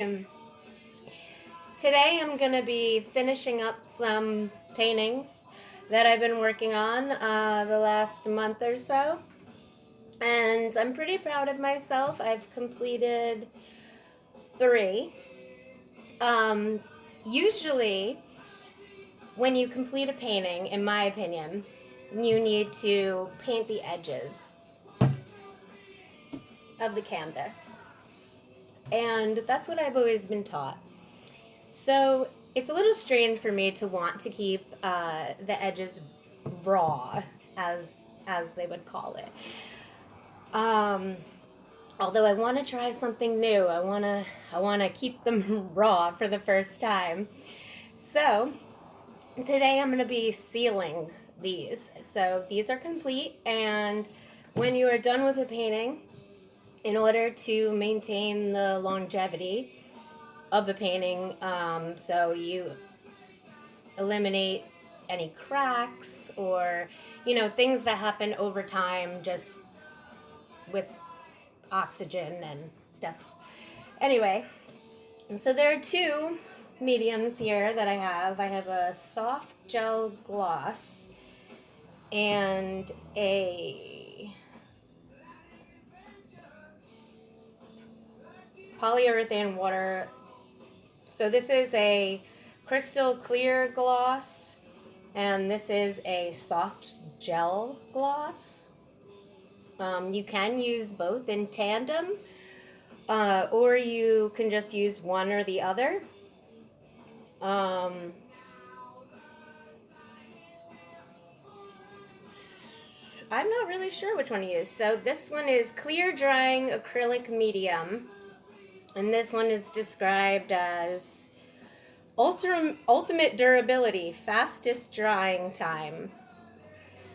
Um, Today I'm going to be finishing up some paintings that I've been working on the last month or so. And I'm pretty proud of myself. I've completed 3. Um, Usually, when you complete a painting, in my opinion, you need to paint the edges of the canvas. And that's what I've always been taught. So it's a little strange for me to want to keep the edges raw, as they would call it. Although I want to try something new, I wanna keep them raw for the first time. So today I'm gonna be sealing these. So these are complete, and when you are done with the painting, in order to maintain the longevity of the painting, so you eliminate any cracks or things that happen over time just with oxygen and stuff. Anyway, so there are 2 mediums here that I have. I have a soft gel gloss and a polyurethane water. So this is a crystal clear gloss, and this is a soft gel gloss. You can use both in tandem, or you can just use one or the other. I'm not really sure which one to use. So this one is clear drying acrylic medium, and this one is described as ultimate durability, fastest drying time.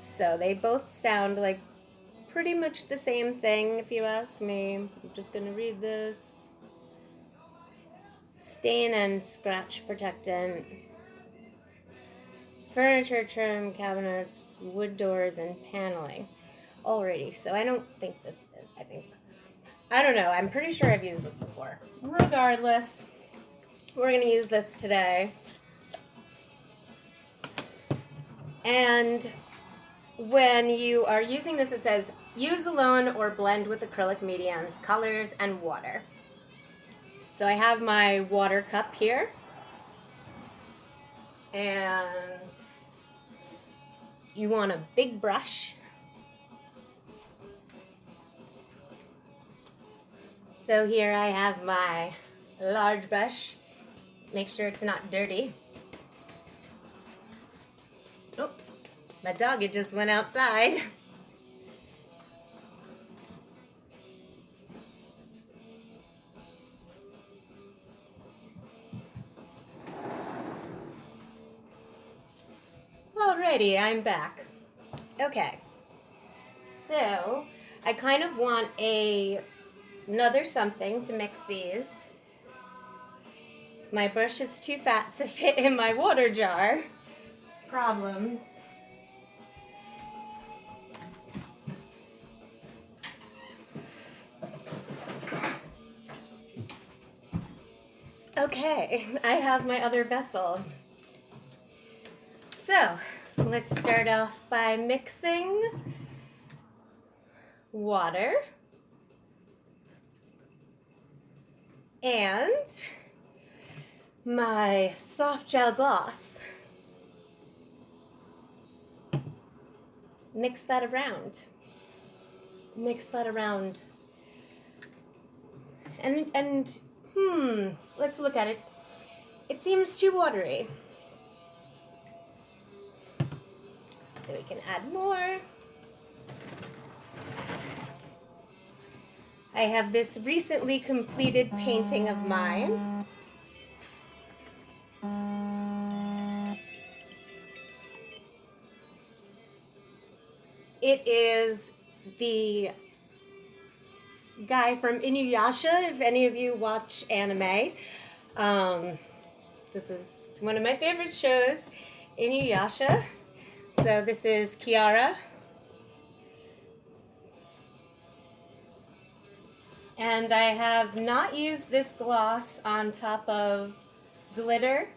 So they both sound like pretty much the same thing, if you ask me. I'm just going to read this. Stain and scratch protectant. Furniture trim, cabinets, wood doors, and paneling. Alrighty, so I don't think this is, I don't know, I'm pretty sure I've used this before. Regardless, we're going to use this today. And when you are using this, it says, use alone or blend with acrylic mediums, colors, and water. So I have my water cup here. And you want a big brush. So here I have my large brush. Make sure it's not dirty. Oh, my dog, it just went outside. Alrighty, I'm back. Okay, so I kind of want another something to mix these. My brush is too fat to fit in my water jar. Problems. Okay, I have my other vessel. So, let's start off by mixing water and my soft gel gloss. Mix that around. And let's look at it. It seems too watery. So we can add more. I have this recently completed painting of mine. It is the guy from Inuyasha, if any of you watch anime. This is one of my favorite shows, Inuyasha. So this is Kiara. And I have not used this gloss on top of glitter,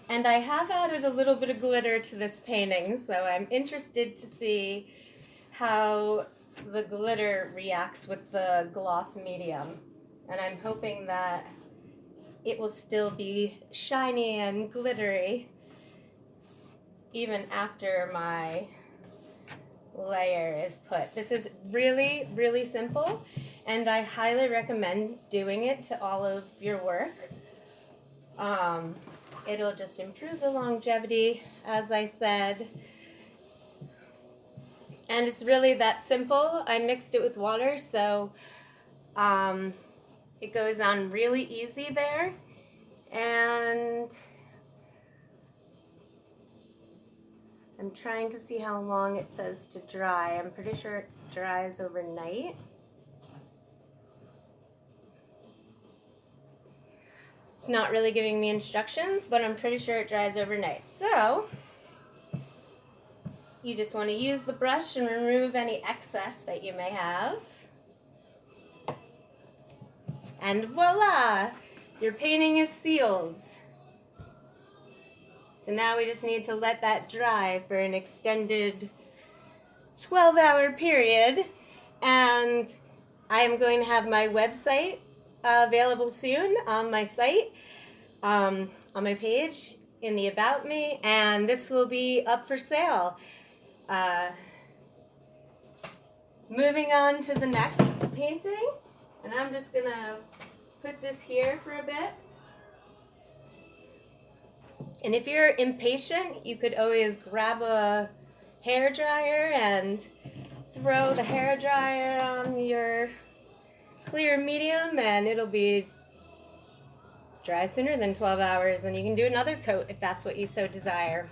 and I have added a little bit of glitter to this painting, so I'm interested to see how the glitter reacts with the gloss medium. And I'm hoping that it will still be shiny and glittery even after my layer is put. This is really, really simple, and I highly recommend doing it to all of your work. It'll just improve the longevity, as I said. And it's really that simple. I mixed it with water, so it goes on really easy there. And I'm trying to see how long it says to dry. I'm pretty sure it dries overnight. It's not really giving me instructions, but I'm pretty sure it dries overnight. So you just want to use the brush and remove any excess that you may have. And voila! Your painting is sealed. So now we just need to let that dry for an extended 12-hour period. And I am going to have my website available soon on my site, on my page, in the About Me, and this will be up for sale. Moving on to the next painting, and I'm just gonna put this here for a bit. And if you're impatient, you could always grab a hair dryer and throw the hair dryer on your clear medium, and it'll be dry sooner than 12 hours, and you can do another coat if that's what you so desire.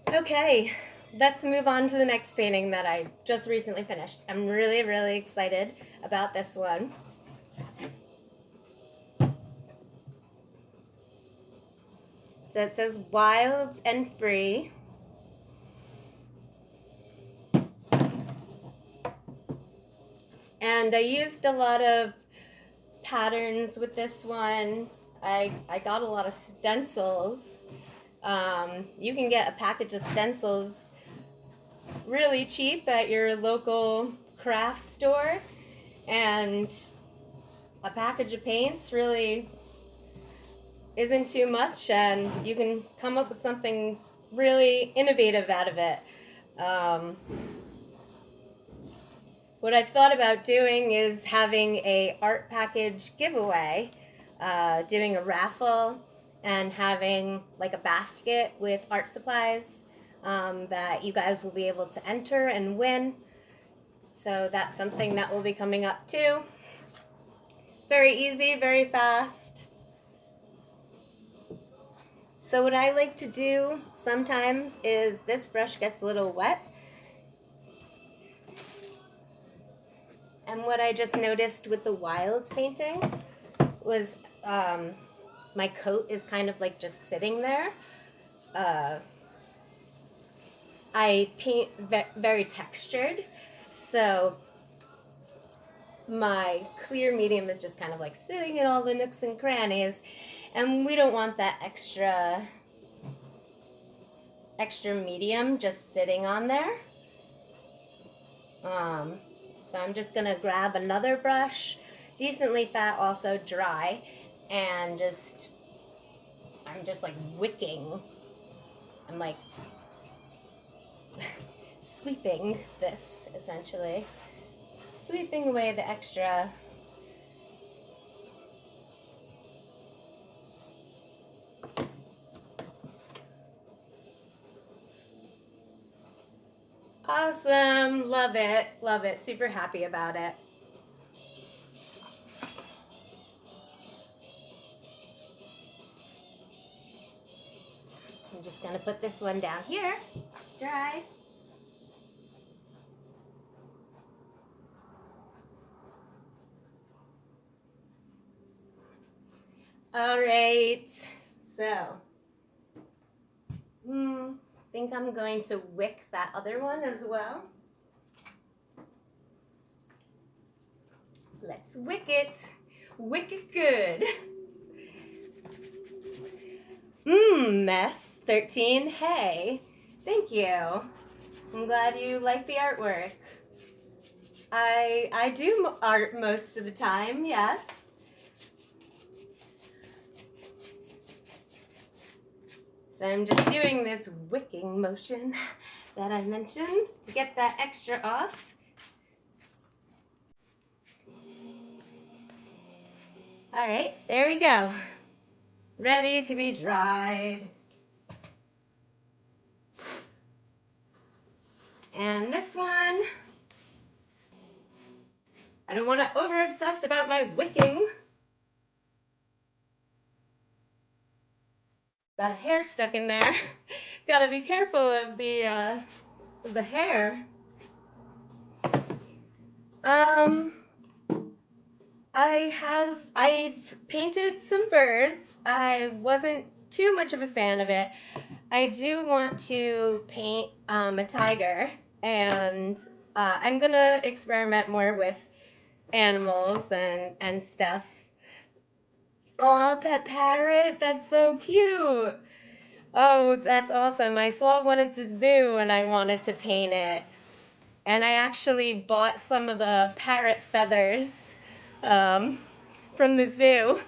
Okay, let's move on to the next painting that I just recently finished. I'm really, really excited about this one. So it says Wild and Free. And I used a lot of patterns with this one. I got a lot of stencils. You can get a package of stencils really cheap at your local craft store, and a package of paints really isn't too much, and you can come up with something really innovative out of it. What I've thought about doing is having a art package giveaway, doing a raffle, and having like a basket with art supplies that you guys will be able to enter and win. So that's something that will be coming up too. Very easy, very fast. So what I like to do sometimes is, this brush gets a little wet, and what I just noticed with the Wilds painting was my coat is kind of like just sitting there. I paint very textured, so my clear medium is just kind of like sitting in all the nooks and crannies, and we don't want that extra medium just sitting on there. So I'm just gonna grab another brush, decently fat, also dry, and I'm just like wicking. I'm like sweeping this, essentially. Sweeping away the extra. Awesome, love it, super happy about it. I'm just gonna put this one down here to dry. All right, so I think I'm going to wick that other one as well. Let's wick it. Wick it good. Mess 13. Hey, thank you. I'm glad you like the artwork. I do art most of the time, yes. So I'm just doing this wicking motion that I mentioned to get that extra off. All right, there we go. Ready to be dried. And this one, I don't want to over-obsess about my wicking. Got a hair stuck in there. Gotta be careful of the hair. I've painted some birds. I wasn't too much of a fan of it. I do want to paint a tiger, and I'm gonna experiment more with animals and stuff. Oh, pet parrot, that's so cute. Oh, that's awesome. I saw one at the zoo and I wanted to paint it. And I actually bought some of the parrot feathers um, from the zoo.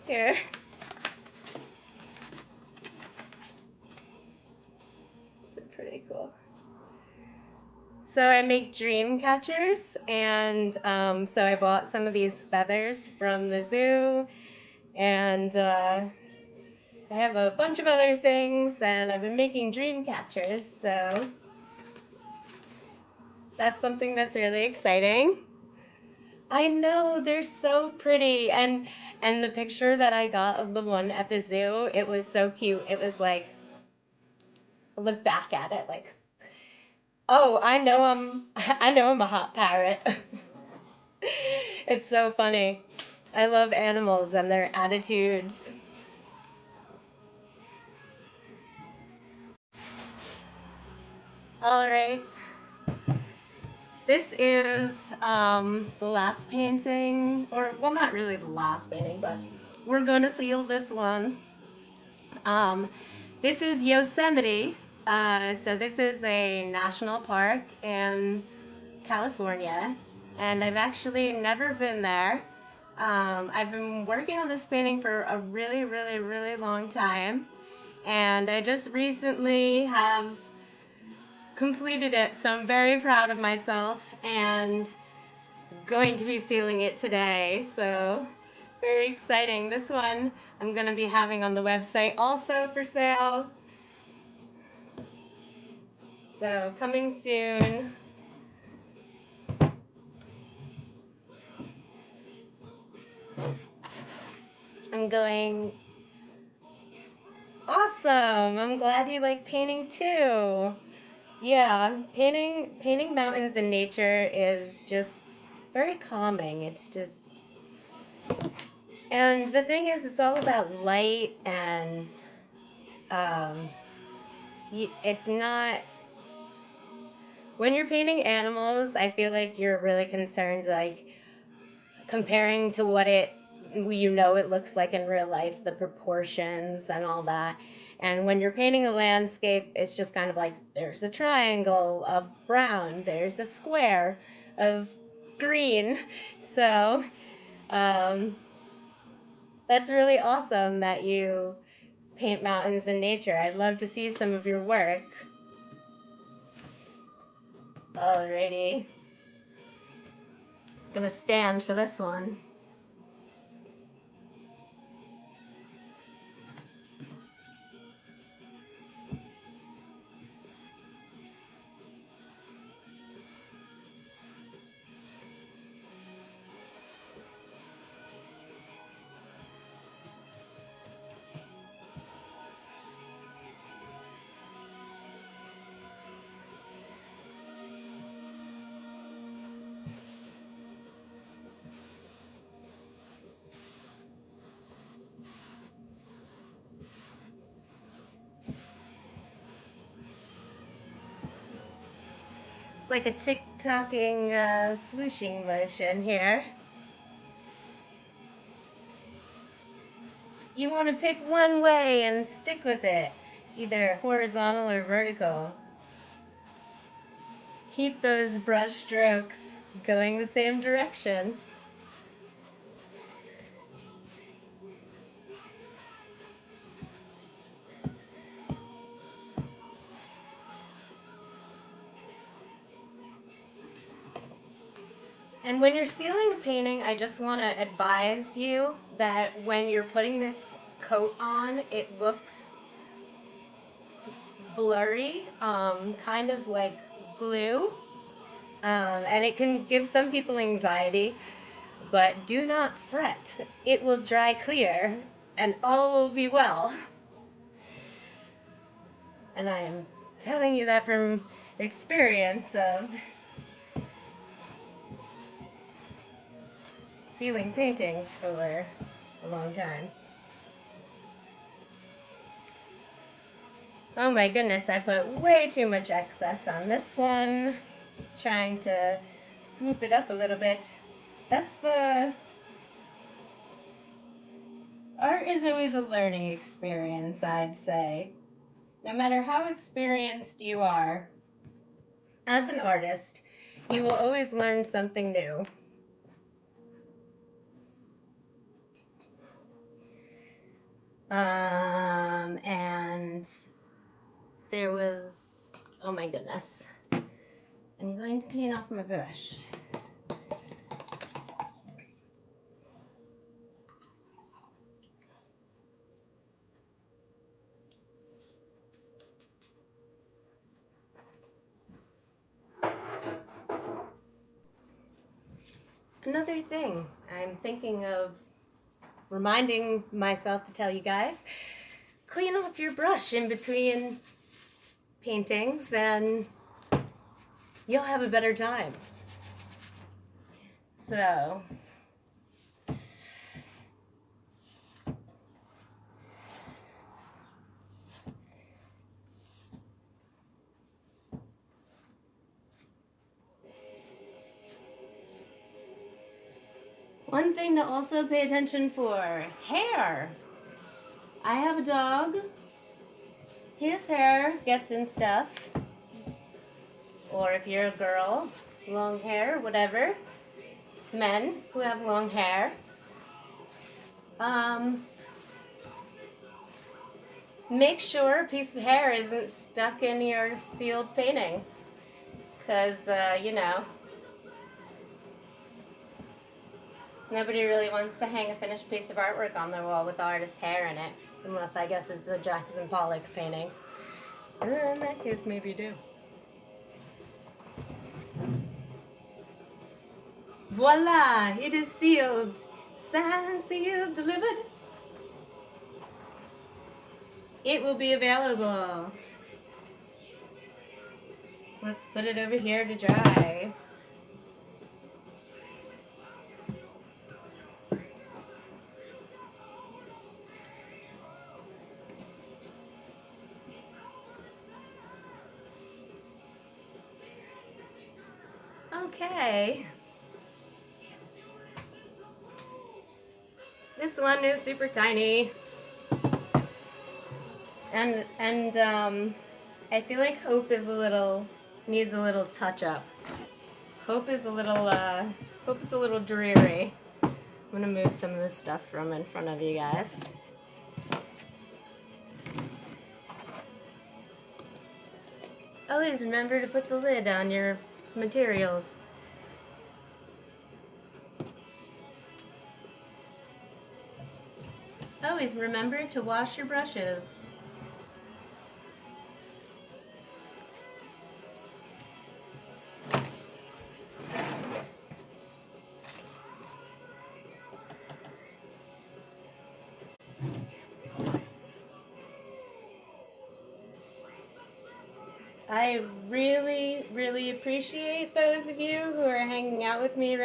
Here. They're pretty cool. So I make dream catchers, and so I bought some of these feathers from the zoo, and I have a bunch of other things, and I've been making dream catchers, so that's something that's really exciting. I know, they're so pretty, and the picture that I got of the one at the zoo, it was so cute. It was like, I look back at it like, oh, I know I'm a hot parrot. It's so funny. I love animals and their attitudes. All right. This is the last painting, or well, not really the last painting, but we're gonna seal this one. Um, this is Yosemite. So this is a national park in California, and I've actually never been there. I've been working on this painting for a really, really, really long time, and I just recently have completed it, so I'm very proud of myself and going to be sealing it today, so very exciting. This one I'm going to be having on the website also for sale, so coming soon. I'm going, awesome, I'm glad you like painting too. Yeah, painting mountains and nature is just very calming. It's just, and the thing is, it's all about light, and um, it's not, when you're painting animals, I feel like you're really concerned, like, comparing to what it looks like in real life, the proportions and all that. And when you're painting a landscape, it's just kind of like, there's a triangle of brown, there's a square of green. So um, that's really awesome that you paint mountains and nature. I'd love to see some of your work. Alrighty. Gonna stand for this one. It's like a talking swooshing motion here. You want to pick one way and stick with it, either horizontal or vertical. Keep those brush strokes going the same direction. And when you're sealing a painting, I just want to advise you that when you're putting this coat on, it looks blurry, kind of like blue, and it can give some people anxiety, but do not fret. It will dry clear, and all will be well. And I am telling you that from experience of sealing paintings for a long time. Oh my goodness, I put way too much excess on this one. Trying to swoop it up a little bit. Art is always a learning experience, I'd say. No matter how experienced you are, as an artist, you will always learn something new. And there was, oh my goodness. I'm going to clean off my brush. Another thing I'm thinking of reminding myself to tell you guys, clean off your brush in between paintings and you'll have a better time. So, one thing to also pay attention for, hair. I have a dog. His hair gets in stuff. Or if you're a girl, long hair, whatever. Men who have long hair. Make sure a piece of hair isn't stuck in your sealed painting. Because, you know, nobody really wants to hang a finished piece of artwork on their wall with the artist's hair in it. Unless, I guess, it's a Jackson Pollock painting. In that case, maybe you do. Voila! It is sealed. Signed, sealed, delivered. It will be available. Let's put it over here to dry. Okay. This one is super tiny. And I feel like Hope is needs a little touch up. Hope is a little dreary. I'm gonna move some of this stuff from in front of you guys. Always remember to put the lid on your materials. Always remember to wash your brushes. I really, really appreciate those of you who are hanging out with me right